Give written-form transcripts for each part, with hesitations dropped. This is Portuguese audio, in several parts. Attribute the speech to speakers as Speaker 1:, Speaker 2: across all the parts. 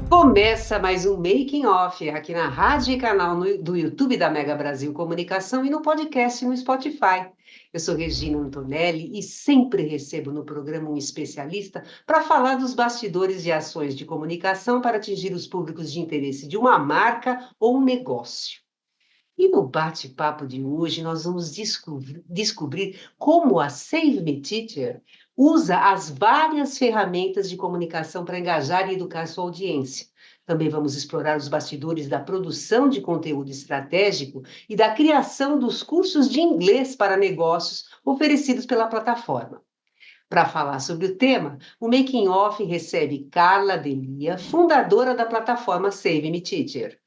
Speaker 1: Começa mais um Making Off aqui na rádio e canal do YouTube da Mega Brasil Comunicação e no podcast no Spotify. Eu sou Regina Antonelli e sempre recebo no programa um especialista para falar dos bastidores de ações de comunicação para atingir os públicos de interesse de uma marca ou um negócio. E no bate-papo de hoje, nós vamos descobrir como a Save Me Teacher usa as várias ferramentas de comunicação para engajar e educar sua audiência. Também vamos explorar os bastidores da produção de conteúdo estratégico e da criação dos cursos de inglês para negócios oferecidos pela plataforma. Para falar sobre o tema, o Making Off recebe Carla Delia, fundadora da plataforma Save Me Teacher.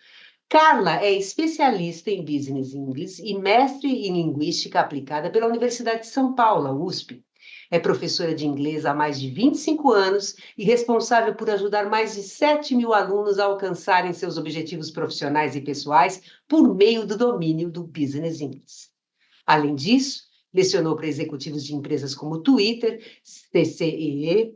Speaker 1: Carla é especialista em Business English e mestre em Linguística Aplicada pela Universidade de São Paulo, USP. É professora de inglês há mais de 25 anos e responsável por ajudar mais de 7.000 alunos a alcançarem seus objetivos profissionais e pessoais por meio do domínio do Business English. Além disso, lecionou para executivos de empresas como Twitter, TCE,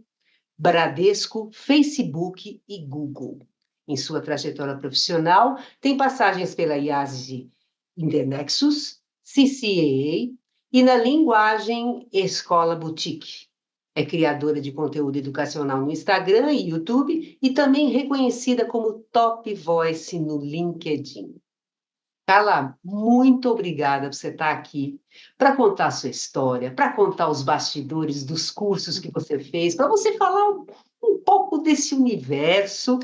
Speaker 1: Bradesco, Facebook e Google. Em sua trajetória profissional, tem passagens pela IASG Internexus, CCAA e na linguagem Escola Boutique. É criadora de conteúdo educacional no Instagram e YouTube e também reconhecida como Top Voice no LinkedIn. Carla, muito obrigada por você estar aqui para contar a sua história, para contar os bastidores dos cursos que você fez, para você falar um pouco desse universo,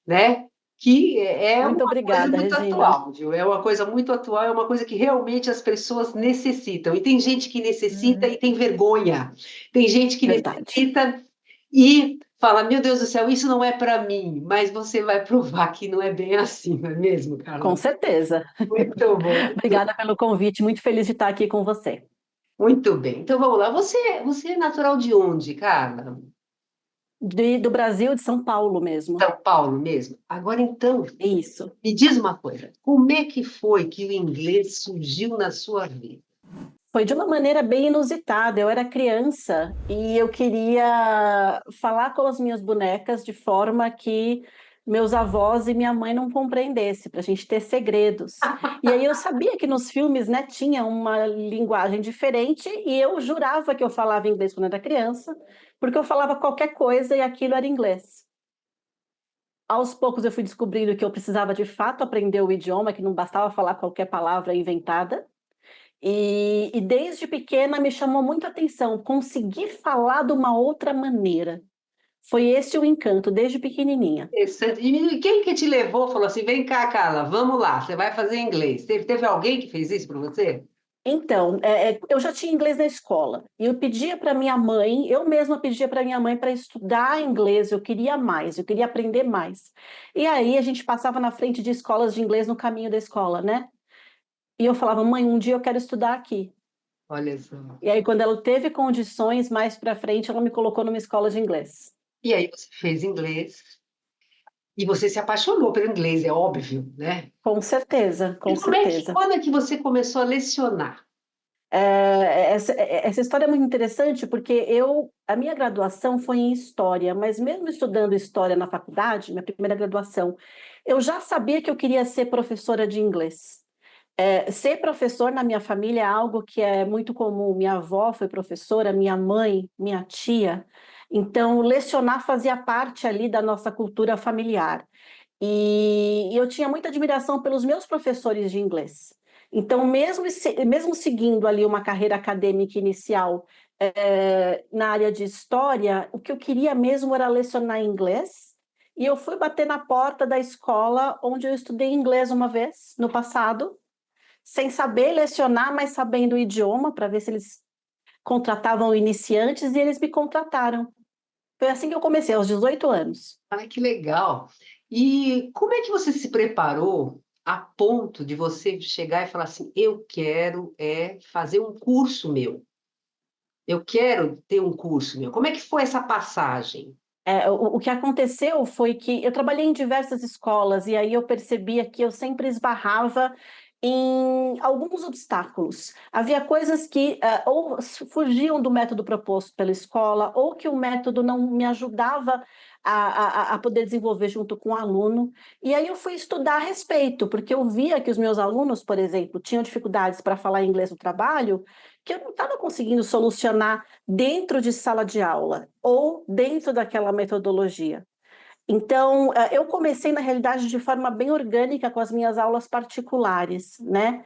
Speaker 1: né? Que é
Speaker 2: Muito
Speaker 1: uma coisa
Speaker 2: obrigada,
Speaker 1: muito
Speaker 2: Regina.
Speaker 1: atual, viu? É uma coisa muito atual, é uma coisa que realmente as pessoas necessitam. E tem gente que necessita e tem vergonha. Tem gente que
Speaker 2: Verdade.
Speaker 1: necessita e fala: Meu Deus do céu, isso não é para mim. Mas você vai provar que não é bem assim, não é mesmo,
Speaker 2: Com
Speaker 1: Carla?
Speaker 2: certeza.
Speaker 1: Muito bom.
Speaker 2: Obrigada pelo convite. Muito feliz de estar aqui com você.
Speaker 1: Muito bem. Então vamos lá. Você é natural de onde, Carla?
Speaker 2: Do Brasil, de São Paulo mesmo.
Speaker 1: São Paulo mesmo? Agora então,
Speaker 2: Isso.
Speaker 1: me diz uma coisa. Como é que foi que o inglês surgiu na sua vida?
Speaker 2: Foi de uma maneira bem inusitada. Eu era criança e eu queria falar com as minhas bonecas de forma que meus avós e minha mãe não compreendessem, para a gente ter segredos. E aí eu sabia que nos filmes, né, tinha uma linguagem diferente e eu jurava que eu falava inglês quando era criança, porque eu falava qualquer coisa e aquilo era inglês. Aos poucos eu fui descobrindo que eu precisava de fato aprender o idioma, que não bastava falar qualquer palavra inventada. E desde pequena me chamou muito a atenção conseguir falar de uma outra maneira. Foi esse o encanto, desde pequenininha.
Speaker 1: Interessante. E quem que te levou, falou assim, vem cá, Carla, vamos lá, você vai fazer inglês. Teve alguém que fez isso para você?
Speaker 2: Então, eu já tinha inglês na escola e eu pedia para minha mãe, eu mesma pedia para minha mãe para estudar inglês, eu queria mais, eu queria aprender mais. E aí a gente passava na frente de escolas de inglês no caminho da escola, né? E eu falava, mãe, um dia eu quero estudar aqui.
Speaker 1: Olha só.
Speaker 2: E aí, quando ela teve condições mais para frente, ela me colocou numa escola de inglês.
Speaker 1: E aí você fez inglês e você se apaixonou pelo inglês, é óbvio, né?
Speaker 2: Com certeza,
Speaker 1: E
Speaker 2: com certeza.
Speaker 1: quando é que você começou a lecionar?
Speaker 2: Essa história é muito interessante porque a minha graduação foi em História, mas mesmo estudando História na faculdade, minha primeira graduação, eu já sabia que eu queria ser professora de inglês. Ser professor na minha família é algo que é muito comum. Minha avó foi professora, minha mãe, minha tia. Então, lecionar fazia parte ali da nossa cultura familiar. E eu tinha muita admiração pelos meus professores de inglês. Então, mesmo seguindo ali uma carreira acadêmica inicial, na área de história, o que eu queria mesmo era lecionar inglês. E eu fui bater na porta da escola onde eu estudei inglês uma vez, no passado, sem saber lecionar, mas sabendo o idioma, para ver se eles contratavam iniciantes, e eles me contrataram. Foi assim que eu comecei, aos 18 anos.
Speaker 1: Ai, que legal. E como é que você se preparou a ponto de você chegar e falar assim, eu quero fazer um curso meu. Eu quero ter um curso meu. Como é que foi essa passagem?
Speaker 2: O que aconteceu foi que eu trabalhei em diversas escolas e aí eu percebia que eu sempre esbarrava em alguns obstáculos. Havia coisas que ou fugiam do método proposto pela escola, ou que o método não me ajudava a poder desenvolver junto com o aluno. E aí eu fui estudar a respeito, porque eu via que os meus alunos, por exemplo, tinham dificuldades para falar inglês no trabalho, que eu não estava conseguindo solucionar dentro de sala de aula ou dentro daquela metodologia. Então, eu comecei, na realidade, de forma bem orgânica com as minhas aulas particulares, né?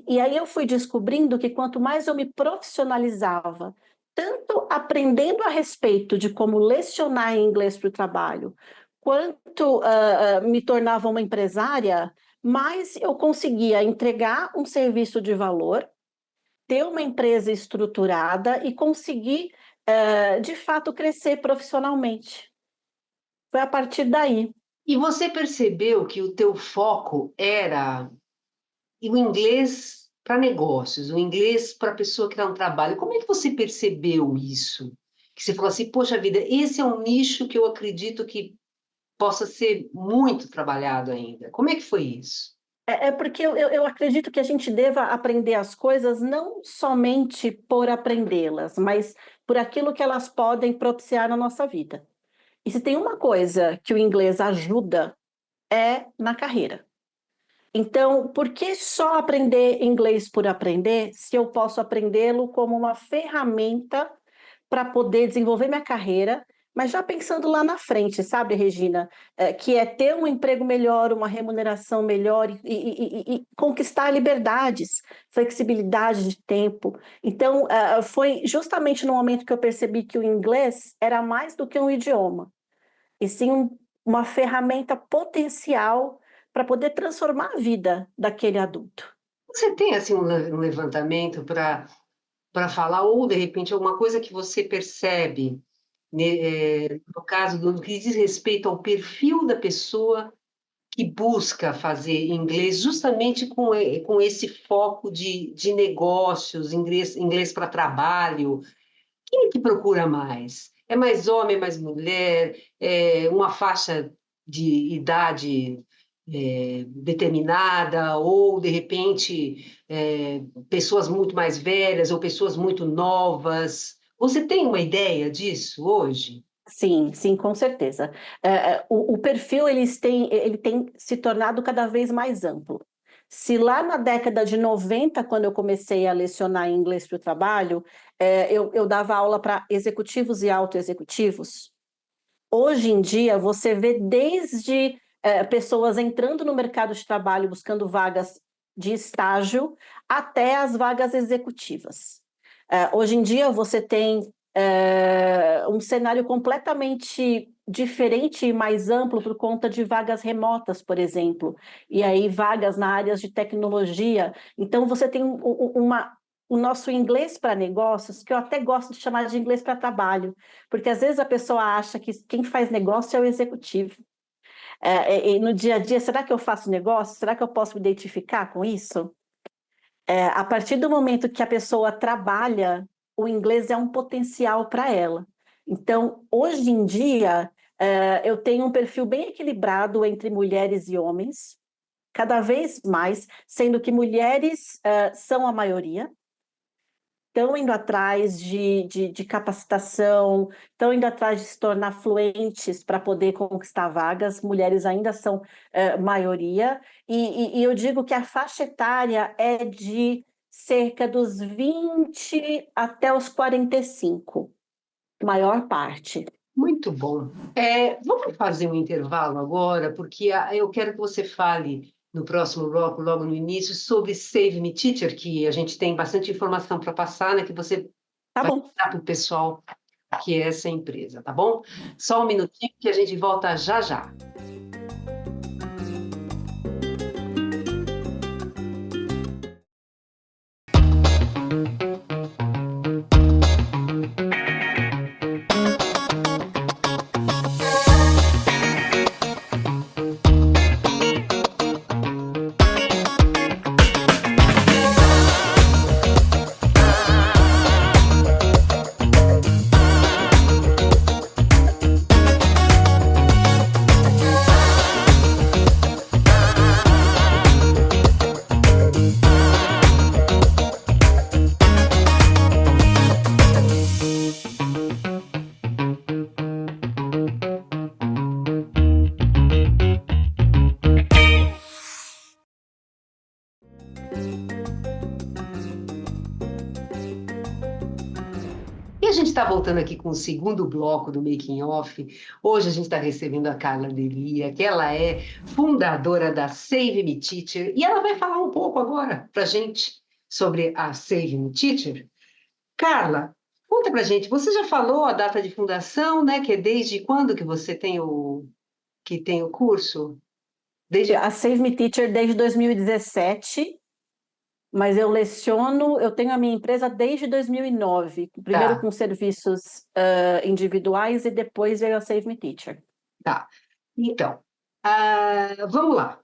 Speaker 2: E aí eu fui descobrindo que quanto mais eu me profissionalizava, tanto aprendendo a respeito de como lecionar em inglês para o trabalho, quanto me tornava uma empresária, mais eu conseguia entregar um serviço de valor, ter uma empresa estruturada e conseguir, de fato, crescer profissionalmente. Foi a partir daí.
Speaker 1: E você percebeu que o teu foco era o inglês para negócios, o inglês para a pessoa que dá um trabalho. Como é que você percebeu isso? Que você falou assim, poxa vida, esse é um nicho que eu acredito que possa ser muito trabalhado ainda. Como é que foi isso?
Speaker 2: É porque eu acredito que a gente deva aprender as coisas não somente por aprendê-las, mas por aquilo que elas podem propiciar na nossa vida. E se tem uma coisa que o inglês ajuda, é na carreira. Então, por que só aprender inglês por aprender, se eu posso aprendê-lo como uma ferramenta para poder desenvolver minha carreira, mas já pensando lá na frente, sabe, Regina? Que é ter um emprego melhor, uma remuneração melhor e conquistar liberdades, flexibilidade de tempo. Então, foi justamente no momento que eu percebi que o inglês era mais do que um idioma, e sim uma ferramenta potencial para poder transformar a vida daquele adulto.
Speaker 1: Você tem assim um levantamento para falar, ou de repente alguma coisa que você percebe, né, no caso do que diz respeito ao perfil da pessoa que busca fazer inglês justamente com esse foco de negócios, inglês para trabalho. Quem é que procura mais? É mais homem, é mais mulher? É uma faixa de idade determinada? Ou, de repente, pessoas muito mais velhas ou pessoas muito novas? Você tem uma ideia disso hoje?
Speaker 2: Sim, sim, com certeza. O perfil ele tem se tornado cada vez mais amplo. Se lá na década de 90, quando eu comecei a lecionar inglês para o trabalho, eu dava aula para executivos e autoexecutivos, hoje em dia você vê desde pessoas entrando no mercado de trabalho buscando vagas de estágio até as vagas executivas. Hoje em dia você tem um cenário completamente diferente e mais amplo por conta de vagas remotas, por exemplo, e aí vagas na área de tecnologia. Então você tem o nosso inglês para negócios, que eu até gosto de chamar de inglês para trabalho, porque às vezes a pessoa acha que quem faz negócio é o executivo. E no dia a dia, será que eu faço negócio? Será que eu posso me identificar com isso? A partir do momento que a pessoa trabalha, o inglês é um potencial para ela. Então, hoje em dia, eu tenho um perfil bem equilibrado entre mulheres e homens, cada vez mais, sendo que mulheres são a maioria, estão indo atrás de capacitação, estão indo atrás de se tornar fluentes para poder conquistar vagas, mulheres ainda são maioria, e eu digo que a faixa etária é de cerca dos 20 até os 45, maior parte.
Speaker 1: Muito bom. Vamos fazer um intervalo agora, porque eu quero que você fale no próximo bloco, logo no início, sobre Save Me Teacher, que a gente tem bastante informação para passar, né, que você
Speaker 2: Tá
Speaker 1: vai
Speaker 2: bom.
Speaker 1: dar para o pessoal que é essa empresa, tá bom? Só um minutinho que a gente volta já já. está voltando aqui com o segundo bloco do Making Off. Hoje a gente está recebendo a Carla Delia, que ela é fundadora da Save Me Teacher, e ela vai falar um pouco agora para a gente sobre a Save Me Teacher. Carla, conta para a gente, você já falou a data de fundação, né? Que é desde quando que você tem o curso? Desde...
Speaker 2: A Save Me Teacher desde 2017, mas eu tenho a minha empresa desde 2009, primeiro
Speaker 1: Tá,
Speaker 2: com serviços individuais e depois veio a Save Me Teacher.
Speaker 1: tá. Então, vamos lá.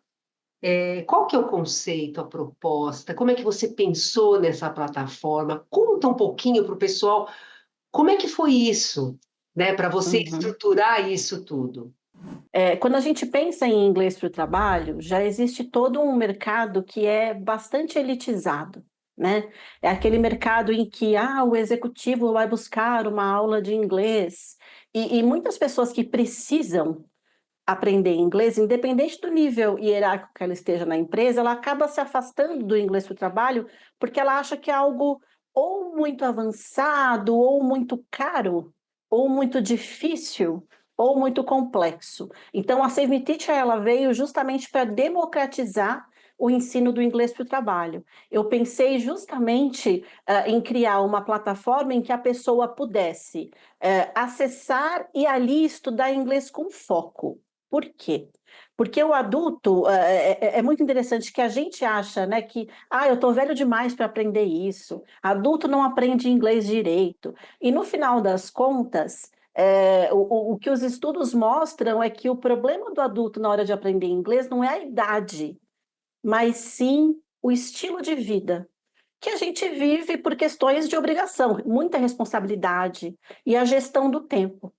Speaker 1: Qual que é o conceito, a proposta? Como é que você pensou nessa plataforma? Conta um pouquinho para o pessoal como é que foi isso, né, para você
Speaker 2: Uhum.
Speaker 1: estruturar isso tudo.
Speaker 2: Quando a gente pensa em inglês para o trabalho, já existe todo um mercado que é bastante elitizado, né? É aquele mercado em que o executivo vai buscar uma aula de inglês, e muitas pessoas que precisam aprender inglês, independente do nível hierárquico que ela esteja na empresa, ela acaba se afastando do inglês para o trabalho porque ela acha que é algo ou muito avançado, ou muito caro, ou muito difícil, ou muito complexo. Então, a Save Me Teacher, ela veio justamente para democratizar o ensino do inglês para o trabalho. Eu pensei justamente em criar uma plataforma em que a pessoa pudesse acessar e ali estudar inglês com foco. Por quê? Porque o adulto, é muito interessante que a gente acha, né, que eu estou velho demais para aprender isso, adulto não aprende inglês direito. E no final das contas, o que os estudos mostram é que o problema do adulto na hora de aprender inglês não é a idade, mas sim o estilo de vida, que a gente vive por questões de obrigação, muita responsabilidade e a gestão do tempo.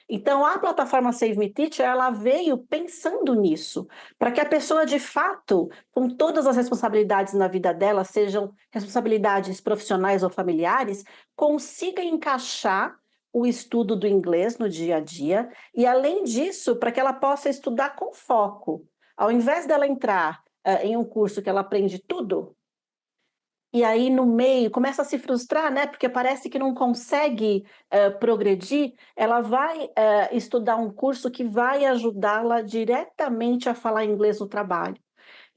Speaker 2: Então, a plataforma Save Me Teacher, ela veio pensando nisso, para que a pessoa, de fato, com todas as responsabilidades na vida dela, sejam responsabilidades profissionais ou familiares, consiga encaixar o estudo do inglês no dia a dia e, além disso, para que ela possa estudar com foco. Ao invés dela entrar em um curso que ela aprende tudo, e aí no meio começa a se frustrar, né? Porque parece que não consegue progredir. Ela vai estudar um curso que vai ajudá-la diretamente a falar inglês no trabalho.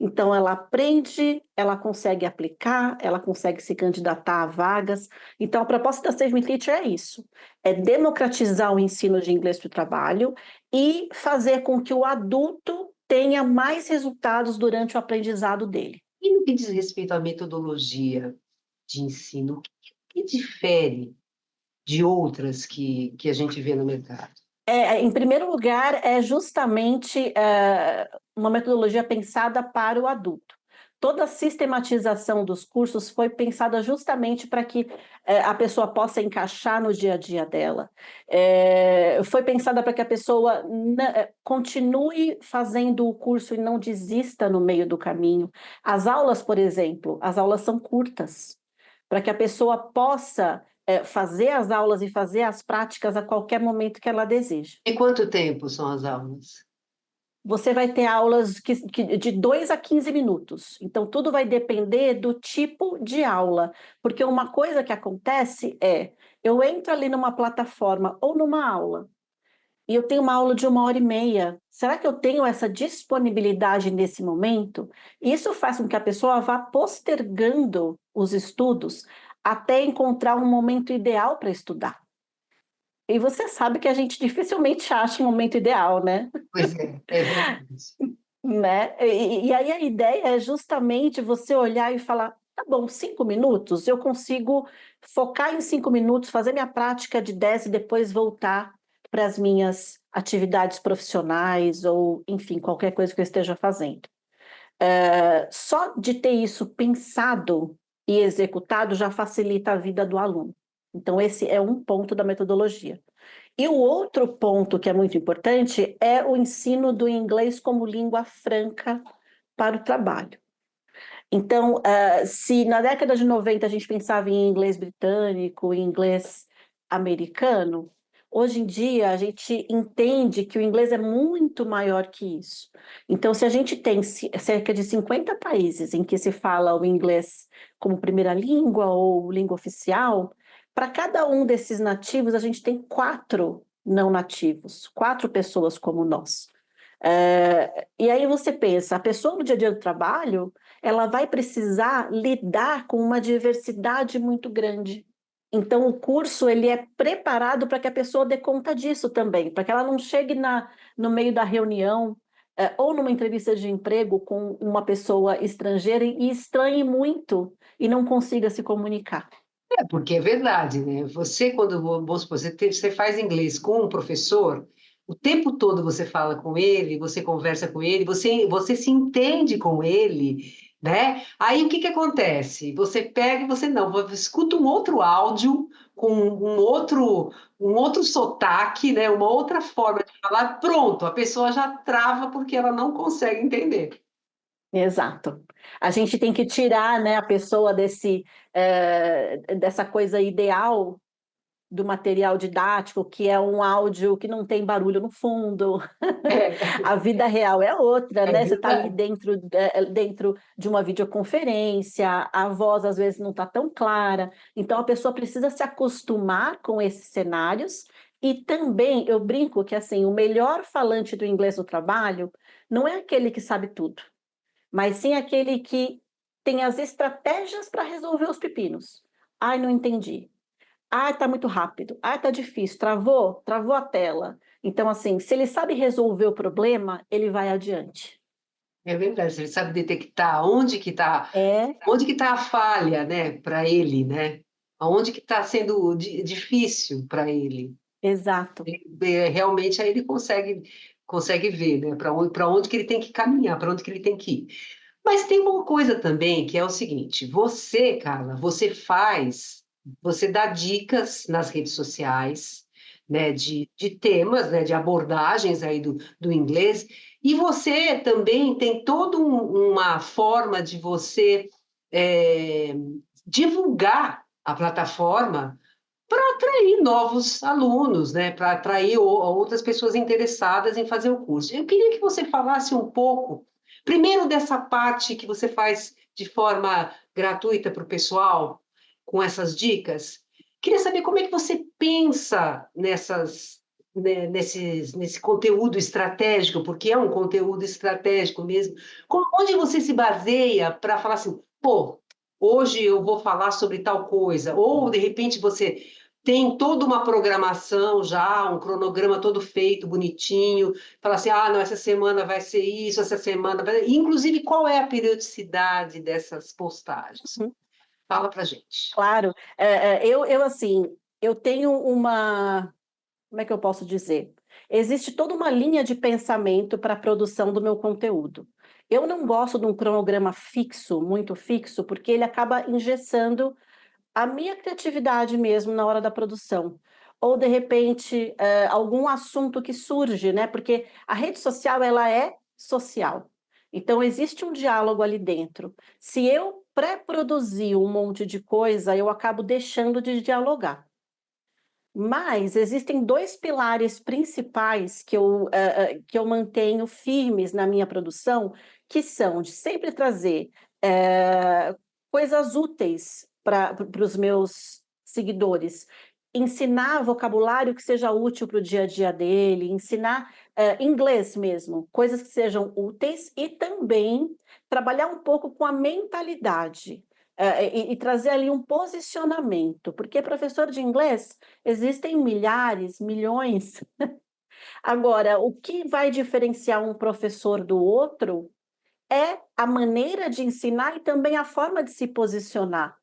Speaker 2: Então ela aprende, ela consegue aplicar, ela consegue se candidatar a vagas. Então a proposta da Save Me Teacher é isso: é democratizar o ensino de inglês para o trabalho e fazer com que o adulto tenha mais resultados durante o aprendizado dele.
Speaker 1: E no que diz respeito à metodologia de ensino, o que difere de outras que a gente vê no mercado?
Speaker 2: Em primeiro lugar, é justamente uma metodologia pensada para o adulto. Toda a sistematização dos cursos foi pensada justamente para que a pessoa possa encaixar no dia a dia dela. Foi pensada para que a pessoa continue fazendo o curso e não desista no meio do caminho. As aulas, por exemplo, as aulas são curtas, para que a pessoa possa fazer as aulas e fazer as práticas a qualquer momento que ela deseja.
Speaker 1: E quanto tempo são as aulas?
Speaker 2: Você vai ter aulas de 2 a 15 minutos. Então, tudo vai depender do tipo de aula. Porque uma coisa que acontece eu entro ali numa plataforma ou numa aula, e eu tenho uma aula de 1 hora e meia. Será que eu tenho essa disponibilidade nesse momento? Isso faz com que a pessoa vá postergando os estudos até encontrar um momento ideal para estudar. E você sabe que a gente dificilmente acha um momento ideal, né?
Speaker 1: Pois é verdade.
Speaker 2: Né? E aí a ideia é justamente você olhar e falar, tá bom, 5 minutos, eu consigo focar em 5 minutos, fazer minha prática de 10 e depois voltar para as minhas atividades profissionais ou, enfim, qualquer coisa que eu esteja fazendo. Só de ter isso pensado e executado já facilita a vida do aluno. Então, esse é um ponto da metodologia. E o outro ponto que é muito importante é o ensino do inglês como língua franca para o trabalho. Então, se na década de 90 a gente pensava em inglês britânico, em inglês americano, hoje em dia a gente entende que o inglês é muito maior que isso. Então, se a gente tem cerca de 50 países em que se fala o inglês como primeira língua ou língua oficial, Para cada um desses nativos, a gente tem 4 não nativos, 4 pessoas como nós. E aí você pensa, a pessoa no dia a dia do trabalho, ela vai precisar lidar com uma diversidade muito grande. Então o curso ele é preparado para que a pessoa dê conta disso também, para que ela não chegue no meio da reunião, ou numa entrevista de emprego com uma pessoa estrangeira e estranhe muito e não consiga se comunicar.
Speaker 1: Porque é verdade, né? Você, quando vamos supor, você faz inglês com um professor, o tempo todo você fala com ele, você conversa com ele, você se entende com ele, né? Aí o que que acontece? Você pega e você não, você escuta um outro áudio com um outro sotaque, né? Uma outra forma de falar, pronto, a pessoa já trava porque ela não consegue entender.
Speaker 2: Exato. A gente tem que tirar, né, a pessoa dessa coisa ideal do material didático, que é um áudio que não tem barulho no fundo.
Speaker 1: É,
Speaker 2: A vida real é outra,
Speaker 1: é
Speaker 2: né? Você está ali
Speaker 1: verdade.
Speaker 2: dentro de uma videoconferência, a voz às vezes não está tão clara, então a pessoa precisa se acostumar com esses cenários. E também eu brinco que assim, o melhor falante do inglês no trabalho não é aquele que sabe tudo, mas sim aquele que tem as estratégias para resolver os pepinos. Ai, não entendi. Ai, tá muito rápido. Ai, tá difícil. Travou? Travou a tela. Então, assim, se ele sabe resolver o problema, ele vai adiante.
Speaker 1: É verdade, ele sabe detectar onde que tá a falha, né, para ele, né? Aonde que está sendo difícil para ele.
Speaker 2: Exato.
Speaker 1: Realmente aí ele consegue ver, né, para onde que ele tem que caminhar, para onde que ele tem que ir. Mas tem uma coisa também que é o seguinte: você, Carla, você dá dicas nas redes sociais, né, de temas, né, de abordagens aí do inglês, e você também tem toda uma forma de você é, divulgar a plataforma para atrair novos alunos, né, para atrair outras pessoas interessadas em fazer o curso. Eu queria que você falasse um pouco, primeiro dessa parte que você faz de forma gratuita para o pessoal, com essas dicas. Queria saber como é que você pensa nesse conteúdo estratégico, porque é um conteúdo estratégico mesmo. Onde você se baseia para falar assim, pô, hoje eu vou falar sobre tal coisa, ou de repente você tem toda uma programação já, um cronograma todo feito, bonitinho, fala assim, ah, não, essa semana vai ser isso, essa semana vai... Inclusive, qual é a periodicidade dessas postagens?
Speaker 2: Uhum.
Speaker 1: Fala pra gente.
Speaker 2: Claro. Assim, eu tenho uma. Como é que eu posso dizer? Existe toda uma linha de pensamento para a produção do meu conteúdo. Eu não gosto de um cronograma fixo, muito fixo, porque ele acaba engessando a minha criatividade mesmo na hora da produção. Ou, de repente, algum assunto que surge, né? Porque a rede social, ela é social. Então, existe um diálogo ali dentro. Se eu pré-produzir um monte de coisa, eu acabo deixando de dialogar. Mas existem 2 pilares principais que eu mantenho firmes na minha produção, que são de sempre trazer, coisas úteis para os meus seguidores, ensinar vocabulário que seja útil para o dia a dia dele, ensinar, inglês mesmo, coisas que sejam úteis e também trabalhar um pouco com a mentalidade, e trazer ali um posicionamento, porque professor de inglês existem milhares, milhões. Agora, o que vai diferenciar um professor do outro é a maneira de ensinar e também a forma de se posicionar,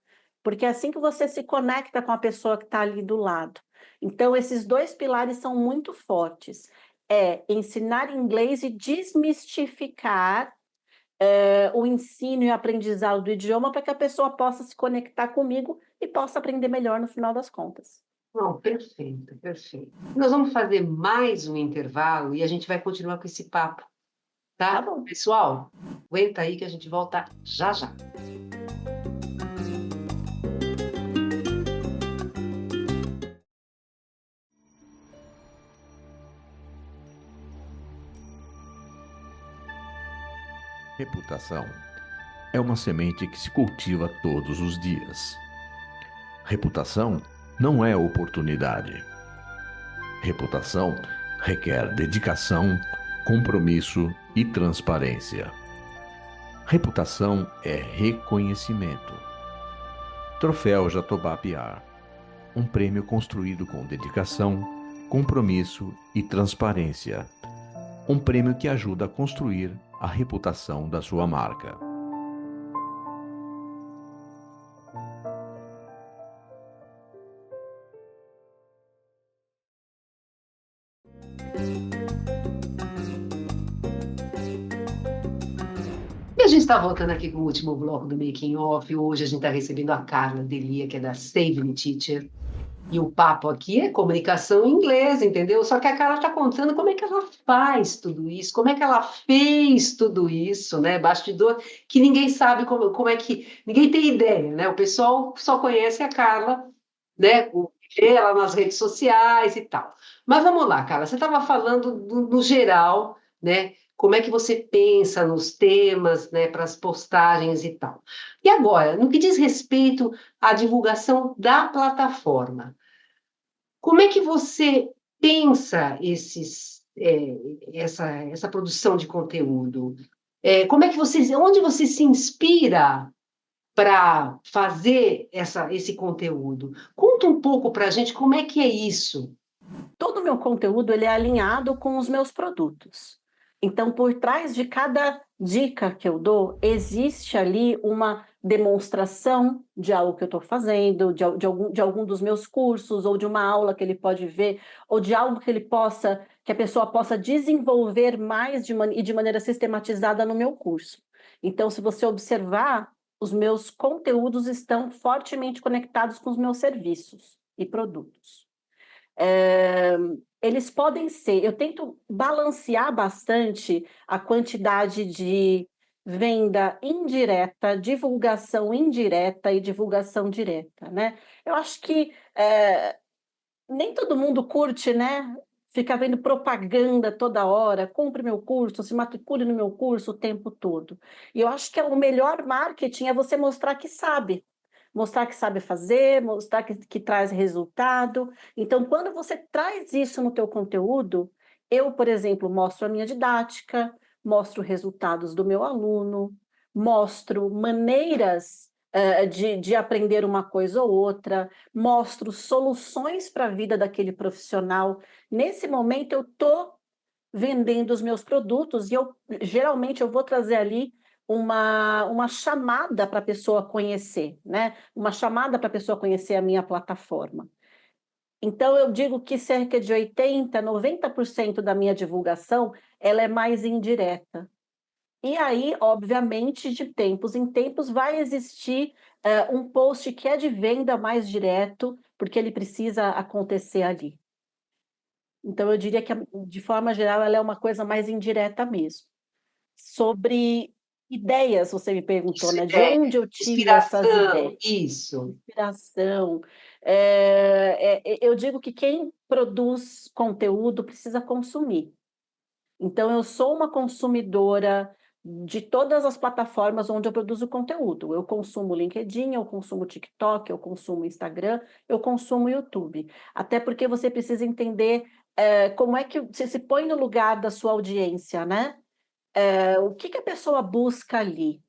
Speaker 2: porque é assim que você se conecta com a pessoa que está ali do lado. Então, esses 2 pilares são muito fortes. É ensinar inglês e desmistificar, o ensino e aprendizado do idioma para que a pessoa possa se conectar comigo e possa aprender melhor no final das contas.
Speaker 1: Não, perfeito, perfeito. Nós vamos fazer mais um intervalo e a gente vai continuar com esse papo,
Speaker 2: Tá
Speaker 1: tá?
Speaker 2: bom.
Speaker 1: Pessoal, aguenta aí que a gente volta já já.
Speaker 3: Reputação é uma semente que se cultiva todos os dias. Reputação não é oportunidade. Reputação requer dedicação, compromisso e transparência. Reputação é reconhecimento. Troféu Jatobá Piar. Um prêmio construído com dedicação, compromisso e transparência. Um prêmio que ajuda a construir a reputação da sua marca.
Speaker 1: E a gente está voltando aqui com o último bloco do Making Off. Hoje a gente está recebendo a Carla Delia, que é da Save Me Teacher. E o papo aqui é comunicação em inglês, entendeu? Só que a Carla está contando como é que ela faz tudo isso, como é que ela fez tudo isso, né? Bastidor, que ninguém sabe como é que. Ninguém tem ideia, né? O pessoal só conhece a Carla, né? Vê ela nas redes sociais e tal. Mas vamos lá, Carla, você estava falando no geral, né? Como é que você pensa nos temas, né, para as postagens e tal. E agora, no que diz respeito à divulgação da plataforma, como é que você pensa essa produção de conteúdo? Como é que onde você se inspira para fazer esse conteúdo? Conta um pouco para a gente como é que é isso.
Speaker 2: Todo o meu conteúdo ele é alinhado com os meus produtos. Então, por trás de cada dica que eu dou, existe ali uma demonstração de algo que eu estou fazendo, de algum dos meus cursos, ou de uma aula que ele pode ver, ou de algo que a pessoa possa desenvolver mais e de maneira sistematizada no meu curso. Então, se você observar, os meus conteúdos estão fortemente conectados com os meus serviços e produtos. Eles podem ser, eu tento balancear bastante a quantidade de venda indireta, divulgação indireta e divulgação direta, né? Eu acho que nem todo mundo curte, né? Ficar vendo propaganda toda hora, compre meu curso, se matricule no meu curso o tempo todo. E eu acho que o melhor marketing é você mostrar que sabe fazer, mostrar que traz resultado. Então, quando você traz isso no teu conteúdo, eu, por exemplo, mostro a minha didática, mostro resultados do meu aluno, mostro maneiras de aprender uma coisa ou outra, mostro soluções para a vida daquele profissional. Nesse momento, eu estou vendendo os meus produtos e geralmente eu vou trazer ali uma chamada para a pessoa conhecer, né? Uma chamada para a pessoa conhecer a minha plataforma. Então, eu digo que cerca de 80%, 90% da minha divulgação, ela é mais indireta. E aí, obviamente, de tempos em tempos, vai existir um post que é de venda mais direto, porque ele precisa acontecer ali. Então, eu diria que, de forma geral, ela é uma coisa mais indireta mesmo. Sobre ideias, você me perguntou,
Speaker 1: Isso
Speaker 2: né? De
Speaker 1: é
Speaker 2: onde eu tiro essas
Speaker 1: inspiração,
Speaker 2: ideias?
Speaker 1: isso.
Speaker 2: Inspiração. Eu digo que quem produz conteúdo precisa consumir. Então, eu sou uma consumidora de todas as plataformas onde eu produzo conteúdo. Eu consumo LinkedIn, eu consumo TikTok, eu consumo Instagram, eu consumo YouTube. Até porque você precisa entender como é que você se põe no lugar da sua audiência, né? O que a pessoa busca ali?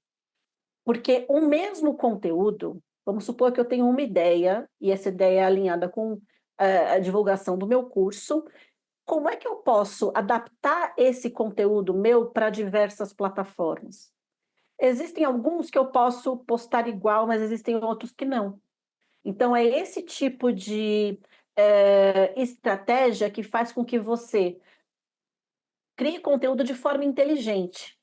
Speaker 2: Porque o mesmo conteúdo, vamos supor que eu tenho uma ideia, e essa ideia é alinhada com a divulgação do meu curso, como é que eu posso adaptar esse conteúdo meu para diversas plataformas? Existem alguns que eu posso postar igual, mas existem outros que não. Então, é esse tipo de estratégia que faz com que você crie conteúdo de forma inteligente.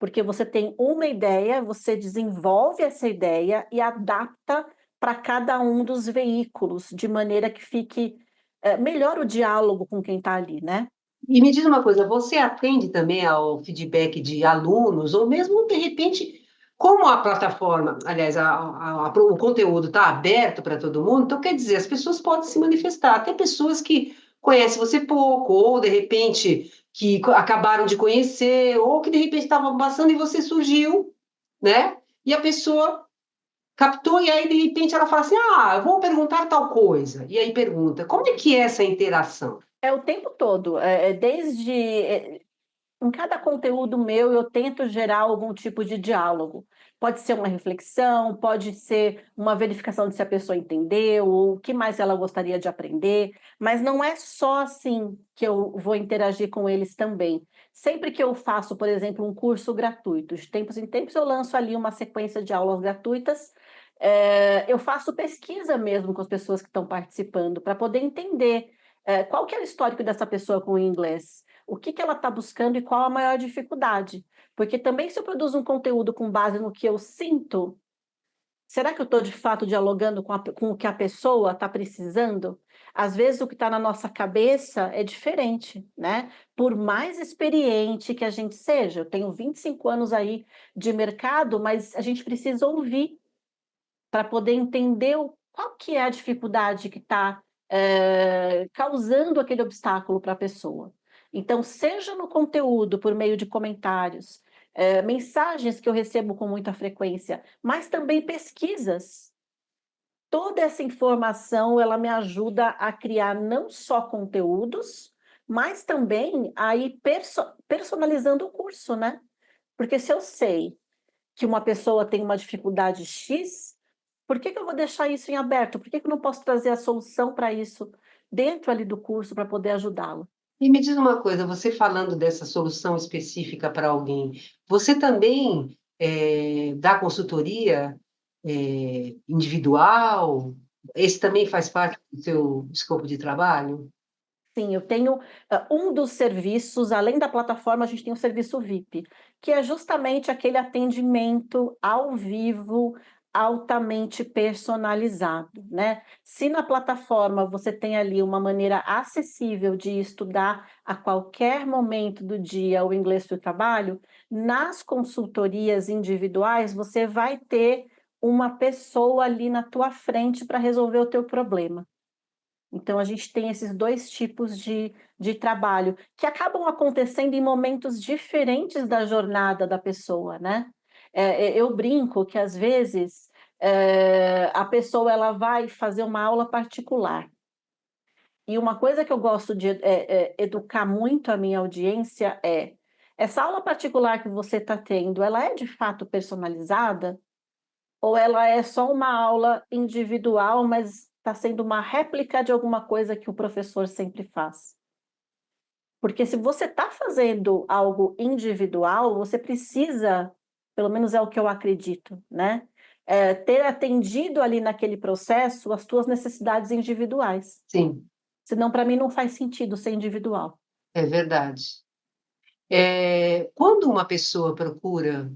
Speaker 2: Porque você tem uma ideia, você desenvolve essa ideia e adapta para cada um dos veículos, de maneira que fique melhor o diálogo com quem está ali, né?
Speaker 1: E me diz uma coisa, você atende também ao feedback de alunos, ou mesmo, de repente, como a plataforma, aliás, o conteúdo está aberto para todo mundo, então quer dizer, as pessoas podem se manifestar, até pessoas que conhecem você pouco, ou de repente que acabaram de conhecer, ou que de repente estavam passando e você surgiu, né? E a pessoa captou, e aí, de repente, ela fala assim, eu vou perguntar tal coisa. E aí pergunta, como é que é essa interação?
Speaker 2: É o tempo todo, em cada conteúdo meu, eu tento gerar algum tipo de diálogo. Pode ser uma reflexão, pode ser uma verificação de se a pessoa entendeu, ou o que mais ela gostaria de aprender, mas não é só assim que eu vou interagir com eles também. Sempre que eu faço, por exemplo, um curso gratuito, de tempos em tempos eu lanço ali uma sequência de aulas gratuitas, eu faço pesquisa mesmo com as pessoas que estão participando, para poder entender qual que é o histórico dessa pessoa com o inglês, o que que ela está buscando e qual a maior dificuldade. Porque também se eu produzo um conteúdo com base no que eu sinto, será que eu estou de fato dialogando com o que a pessoa está precisando? Às vezes o que está na nossa cabeça é diferente, né? Por mais experiente que a gente seja, eu tenho 25 anos aí de mercado, mas a gente precisa ouvir para poder entender qual que é a dificuldade que está causando aquele obstáculo para a pessoa. Então, seja no conteúdo, por meio de comentários, mensagens que eu recebo com muita frequência, mas também pesquisas. Toda essa informação, ela me ajuda a criar não só conteúdos, mas também a ir personalizando o curso, né? Porque se eu sei que uma pessoa tem uma dificuldade X, por que que eu vou deixar isso em aberto? Por que que eu não posso trazer a solução para isso dentro ali do curso para poder ajudá-lo?
Speaker 1: E me diz uma coisa, você falando dessa solução específica para alguém, você também dá consultoria individual? Esse também faz parte do seu escopo de trabalho?
Speaker 2: Sim, eu tenho um dos serviços, além da plataforma, a gente tem o serviço VIP, que é justamente aquele atendimento ao vivo, altamente personalizado, né? Se na plataforma você tem ali uma maneira acessível de estudar a qualquer momento do dia o inglês do trabalho, nas consultorias individuais você vai ter uma pessoa ali na tua frente para resolver o teu problema. Então, a gente tem esses dois tipos de trabalho, que acabam acontecendo em momentos diferentes da jornada da pessoa, né? Eu brinco que, às vezes, a pessoa ela vai fazer uma aula particular. E uma coisa que eu gosto de educar muito a minha audiência é: essa aula particular que você está tendo, ela é de fato personalizada? Ou ela é só uma aula individual, mas está sendo uma réplica de alguma coisa que o professor sempre faz? Porque se você está fazendo algo individual, você precisa, pelo menos é o que eu acredito, né, ter atendido ali naquele processo as tuas necessidades individuais.
Speaker 1: Sim,
Speaker 2: Senão, para mim, não faz sentido ser individual.
Speaker 1: é verdade. Quando uma pessoa procura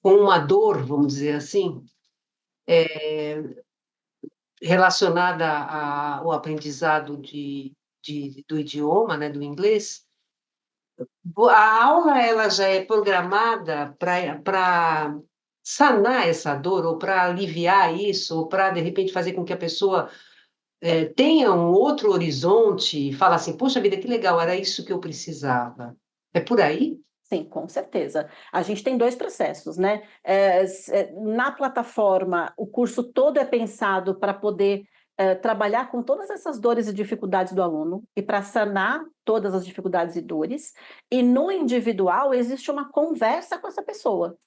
Speaker 1: com uma dor, vamos dizer assim, relacionada ao aprendizado do idioma, né, do inglês, a aula ela já é programada para sanar essa dor ou para aliviar isso, ou para, de repente, fazer com que a pessoa, tenha um outro horizonte e fala assim: "Poxa vida, que legal, era isso que eu precisava". É por aí?
Speaker 2: Sim, com certeza. A gente tem 2 processos, né, na plataforma, o curso todo é pensado para poder, trabalhar com todas essas dores e dificuldades do aluno, e para sanar todas as dificuldades e dores, e no individual existe uma conversa com essa pessoa,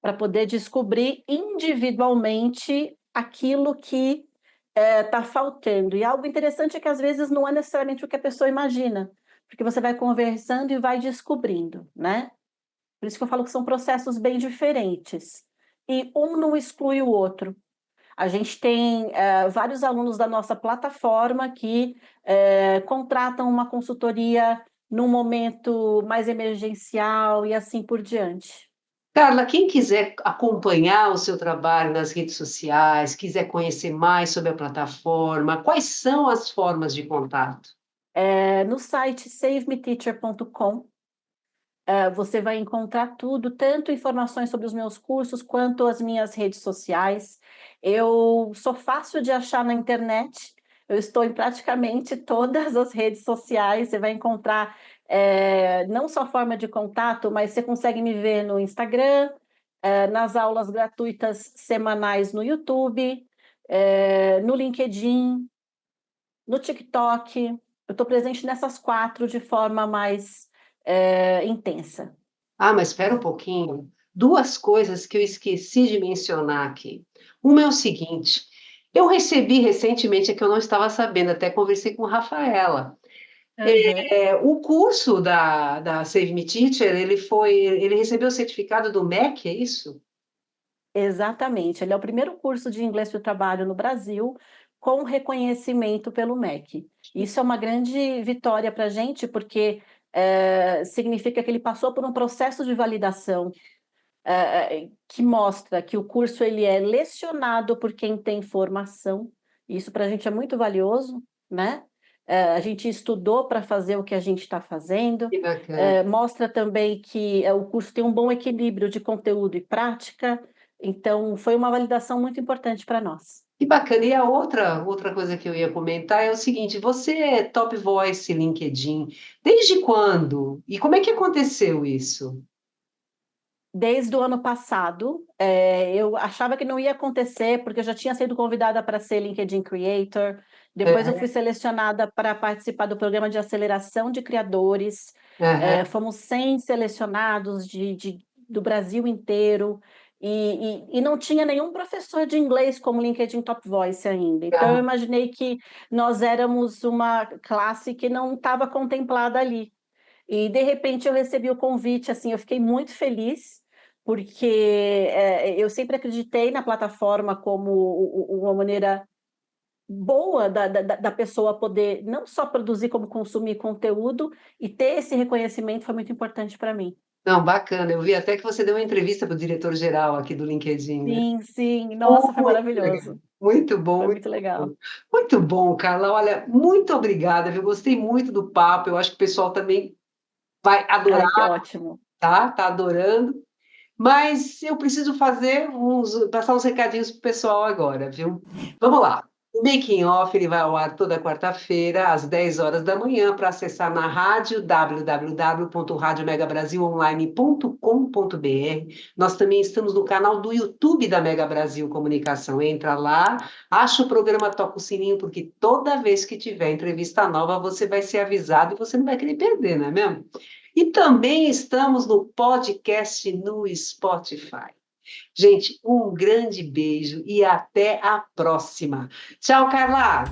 Speaker 2: para poder descobrir individualmente aquilo que, está faltando. E algo interessante é que às vezes não é necessariamente o que a pessoa imagina, porque você vai conversando e vai descobrindo, né. Por isso que eu falo que são processos bem diferentes. E um não exclui o outro. A gente tem vários alunos da nossa plataforma que contratam uma consultoria num momento mais emergencial e assim por diante.
Speaker 1: Carla, quem quiser acompanhar o seu trabalho nas redes sociais, quiser conhecer mais sobre a plataforma, quais são as formas de contato?
Speaker 2: No site savemeteacher.com, você vai encontrar tudo, tanto informações sobre os meus cursos, quanto as minhas redes sociais. Eu sou fácil de achar na internet, eu estou em praticamente todas as redes sociais, você vai encontrar, não só forma de contato, mas você consegue me ver no Instagram, nas aulas gratuitas semanais no YouTube, no LinkedIn, no TikTok. Eu estou presente nessas 4 de forma mais intensa.
Speaker 1: Ah, mas espera um pouquinho. Duas coisas que eu esqueci de mencionar aqui. Uma é o seguinte: eu recebi recentemente, é que eu não estava sabendo, até conversei com a Rafaela.
Speaker 2: Uhum.
Speaker 1: O curso da Save Me Teacher, ele recebeu o certificado do MEC, é isso?
Speaker 2: Exatamente. Ele é o primeiro curso de inglês para o trabalho no Brasil com reconhecimento pelo MEC. Isso é uma grande vitória para a gente, porque significa que ele passou por um processo de validação que mostra que o curso ele é lecionado por quem tem formação. Isso para a gente é muito valioso, né? A gente estudou para fazer o que a gente está fazendo.
Speaker 1: Que bacana.
Speaker 2: Mostra também que o curso tem um bom equilíbrio de conteúdo e prática. Então, foi uma validação muito importante para nós.
Speaker 1: Que bacana. E a outra coisa que eu ia comentar é o seguinte: você é Top Voice LinkedIn. Desde quando? E como é que aconteceu isso?
Speaker 2: Desde o ano passado, eu achava que não ia acontecer, porque eu já tinha sido convidada para ser LinkedIn Creator, depois eu fui
Speaker 1: Aham,
Speaker 2: selecionada para participar do programa de aceleração de criadores,
Speaker 1: aham.
Speaker 2: fomos 100 selecionados do Brasil inteiro, e não tinha nenhum professor de inglês como LinkedIn Top Voice ainda, então eu imaginei que nós éramos uma classe que não estava contemplada ali. E de repente eu recebi o convite, assim, eu fiquei muito feliz, porque eu sempre acreditei na plataforma como uma maneira boa da pessoa poder não só produzir, como consumir conteúdo, e ter esse reconhecimento foi muito importante para mim.
Speaker 1: Não, bacana. Eu vi até que você deu uma entrevista para o diretor-geral aqui do LinkedIn, né?
Speaker 2: Sim, sim, nossa, foi
Speaker 1: Muito legal.
Speaker 2: maravilhoso,
Speaker 1: Muito bom,
Speaker 2: foi
Speaker 1: muito
Speaker 2: muito legal.
Speaker 1: bom. Muito bom, Carla. Olha, muito obrigada, viu? Gostei muito do papo. Eu acho que o pessoal também vai adorar,
Speaker 2: Ai, que ótimo.
Speaker 1: tá? Tá adorando. Mas eu preciso passar uns recadinhos pro pessoal agora, viu? Vamos lá. O Making Off ele vai ao ar toda quarta-feira, às 10 horas da manhã, para acessar na rádio www.radiomegabrasilonline.com.br. Nós também estamos no canal do YouTube da Mega Brasil Comunicação. Entra lá, acha o programa, toca o sininho, porque toda vez que tiver entrevista nova, você vai ser avisado e você não vai querer perder, não é mesmo? E também estamos no podcast no Spotify. Gente, um grande beijo e até a próxima. Tchau, Carla!